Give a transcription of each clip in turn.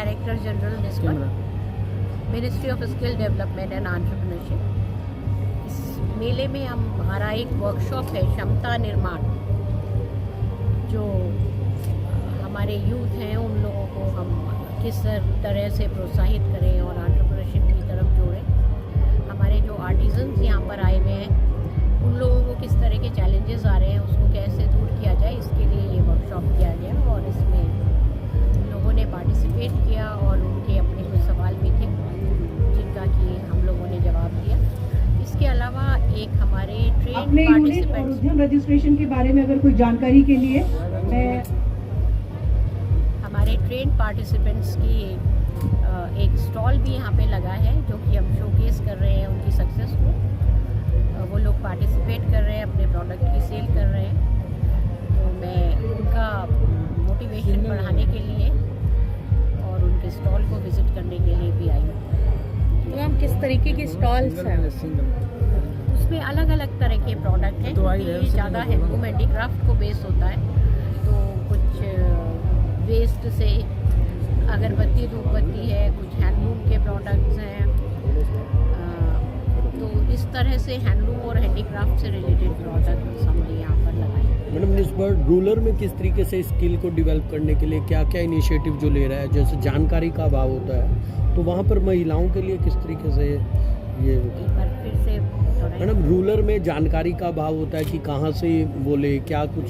Director general ministry of skill development and entrepreneurship. इस मेले में हमारा एक वर्कशॉप है क्षमता निर्माण, जो हमारे यूथ हैं उन लोगों को हम किस तरह से प्रोत्साहित करें और एंटरप्रेन्योरशिप की तरफ जोड़ें। हमारे जो आर्टिजन्स यहाँ पर आए हुए हैं उन लोगों को किस तरह के चैलेंजेस आ रहे हैं उसको कैसे दूर किया जाए, इसके लिए ये वर्कशॉप किया गया और इसमें लोगों ने पार्टिसिपेट किया और उनके अपने कुछ सवाल भी थे जिनका कि हम लोगों ने जवाब दिया। इसके अलावा एक हमारे ट्रेन पार्टिसिपेंट्स रजिस्ट्रेशन के बारे में अगर कोई जानकारी के लिए हमारे ट्रेन पार्टिसिपेंट्स की एक स्टॉल भी यहाँ पे लगा है जो कि हम शोकेस कर रहे हैं उनकी सक्सेस को। वो लोग पार्टिसिपेट कर रहे हैं, अपने प्रोडक्ट की सेल कर रहे हैं, तो मैं उनका मोटिवेशन बढ़ाने के लिए और उनके स्टॉल को विज़िट करने के लिए भी आई हूँ। तो मैम किस तरीके के स्टॉल्स हैं? उसमें अलग अलग तरह के प्रोडक्ट हैं क्योंकि ज़्यादा हैंडलूम हैंडीक्राफ्ट को बेस होता है, तो कुछ वेस्ट से अगरबत्ती धूपबत्ती है, कुछ हैंडलूम के प्रोडक्ट्स हैं, तो इस तरह से हैंडलूम और हैंडीक्राफ्ट से रिलेटेड प्रोडक्ट्स हमने यहाँ पर लगाए। मैडम इस बार रूरल में किस तरीके से स्किल को डेवलप करने के लिए क्या क्या इनिशिएटिव जो ले रहा है, जैसे जानकारी का अभाव होता है तो वहाँ पर महिलाओं के लिए किस तरीके से ये एक बार फिर से मैडम रूरल में जानकारी का अभाव होता है कि कहाँ से बोले, क्या कुछ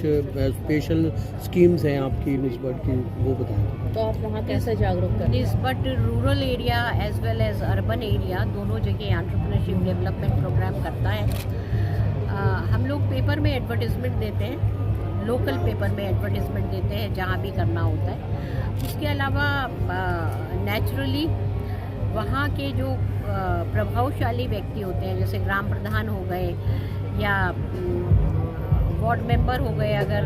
स्पेशल स्कीम्स हैं आपकी निस्बत की, वो बताएं। तो आप वहाँ कैसे जागरूक करें? निस्बत rural area as well as urban area दोनों जगह एंटरप्रेन्योरशिप डेवलपमेंट प्रोग्राम करता है। हम लोग पेपर में एडवर्टीजमेंट देते हैं, लोकल पेपर में एडवर्टीजमेंट देते हैं जहाँ भी करना होता है। उसके अलावा नेचुरली वहाँ के जो प्रभावशाली व्यक्ति होते हैं जैसे ग्राम प्रधान हो गए या वार्ड मेंबर हो गए, अगर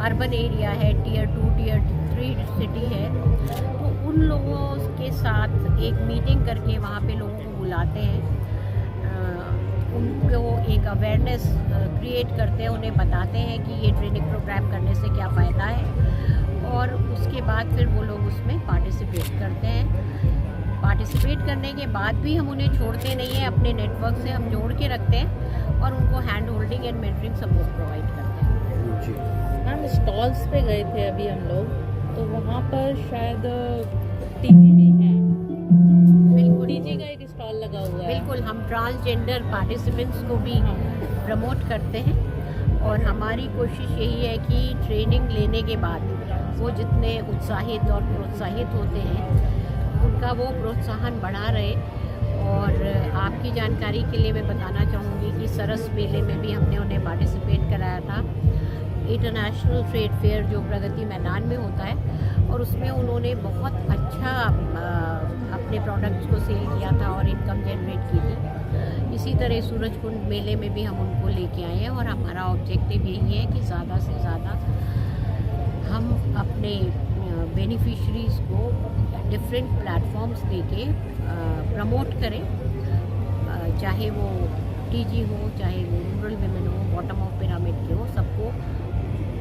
अर्बन एरिया है, टियर 2 टियर 3 सिटी है, तो उन लोगों के साथ एक मीटिंग करके वहाँ पे लोगों को बुलाते हैं, उनको एक अवेयरनेस क्रिएट करते हैं, उन्हें बताते हैं कि ये ट्रेनिंग प्रोग्राम करने से क्या फ़ायदा है और उसके बाद फिर वो लोग उसमें पार्टिसिपेट करते हैं। पार्टिसिपेट करने के बाद भी हम उन्हें छोड़ते नहीं हैं, अपने नेटवर्क से हम जोड़ के रखते हैं और उनको hand holding and mentoring support provide करते हैं। मैम स्टॉल्स पे गए थे अभी हम लोग, तो वहाँ पर शायद टीजी भी है। बिल्कुल टीजी का एक स्टॉल लगा हुआ है। बिल्कुल, हम ट्रांसजेंडर पार्टिसिपेंट्स को भी प्रमोट करते हैं और हमारी कोशिश यही है कि ट्रेनिंग लेने के बाद वो जितने उत्साहित और प्रोत्साहित होते हैं उनका वो प्रोत्साहन बढ़ा रहे। और आपकी जानकारी के लिए मैं बताना चाहूँगी कि सरस मेले में भी हमने उन्हें पार्टिसिपेट कराया था, इंटरनेशनल ट्रेड फेयर जो प्रगति मैदान में होता है, और उसमें उन्होंने बहुत अच्छा अपने प्रोडक्ट्स को सेल किया था और इनकम जनरेट की थी। इसी तरह सूरजकुंड मेले में भी हम उनको लेके आए हैं और हमारा ऑब्जेक्टिव यही है कि ज़्यादा से ज़्यादा हम अपने बेनिफिशरीज़ को डिफरेंट प्लेटफॉर्म्स देके प्रमोट करें, चाहे वो टीजी हो, चाहे वो रूरल विमेन हो, बॉटम ऑफ पिरामिड के हो, सबको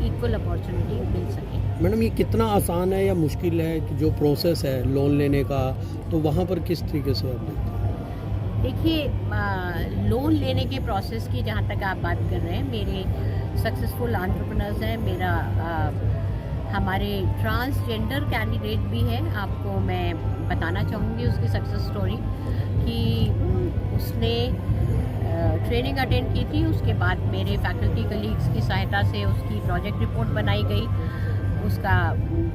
इक्वल अपॉर्चुनिटी मिल सके। मैडम ये कितना आसान है या मुश्किल है कि जो प्रोसेस है लोन लेने का, तो वहाँ पर किस तरीके से आप देखते हैं? देखिए, लोन लेने के प्रोसेस की जहाँ तक आप बात कर रहे हैं, मेरे सक्सेसफुल एंटरप्रेन्योर्स हैं, मेरा हमारे ट्रांसजेंडर कैंडिडेट भी है, आपको मैं बताना चाहूँगी उसकी सक्सेस स्टोरी कि उसने ट्रेनिंग अटेंड की थी, उसके बाद मेरे फैकल्टी कलीग्स की सहायता से उसकी प्रोजेक्ट रिपोर्ट बनाई गई, उसका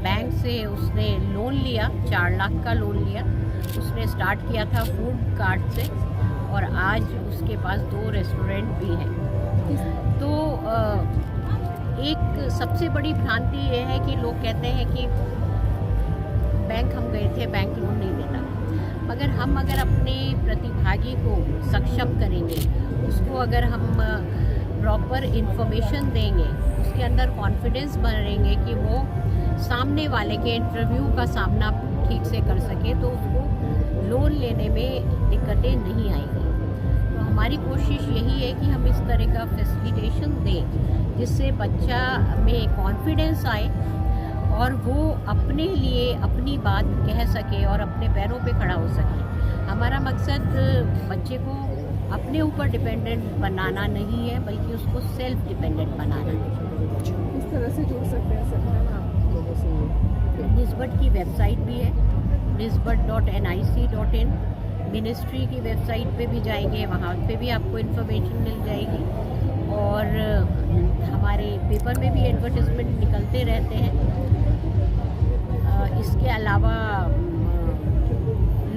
बैंक से उसने लोन लिया, 4 लाख का लोन लिया, उसने स्टार्ट किया था फूड कार्ट से और आज उसके पास 2 रेस्टोरेंट भी हैं। तो एक सबसे बड़ी भ्रांति ये है कि लोग कहते हैं कि बैंक हम गए थे, बैंक लोन नहीं देता, मगर हम अगर अपने प्रतिभागी को सक्षम करेंगे, उसको अगर हम प्रॉपर इन्फॉर्मेशन देंगे, उसके अंदर कॉन्फिडेंस भरेंगे कि वो सामने वाले के इंटरव्यू का सामना ठीक से कर सके, तो उसको लोन लेने में दिक्कतें नहीं आएंगी। तो हमारी कोशिश यही है कि हम इस तरह का फैसिलिटेशन दें जिससे बच्चा में कॉन्फिडेंस आए और वो अपने लिए अपनी बात कह सके और अपने पैरों पे खड़ा हो सके। हमारा मकसद बच्चे को अपने ऊपर डिपेंडेंट बनाना नहीं है, बल्कि उसको सेल्फ डिपेंडेंट बनाना है। किस तरह से जुड़ सकते हैं सर मैम आप लोगों से? निस्बत की वेबसाइट भी है, nisbat.nic.in। मिनिस्ट्री की वेबसाइट पे भी जाएंगे, वहाँ पे भी आपको इन्फॉर्मेशन मिल जाएगी। और हमारे पेपर में भी एडवर्टिजमेंट निकलते रहते हैं। इसके अलावा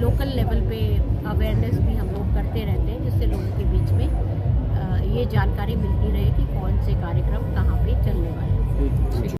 लोकल लेवल पे अवेयरनेस भी हम लोग करते रहते हैं, जिससे लोगों के बीच में ये जानकारी मिलती रहे कि कौन से कार्यक्रम कहाँ पे चलने वाले हैं।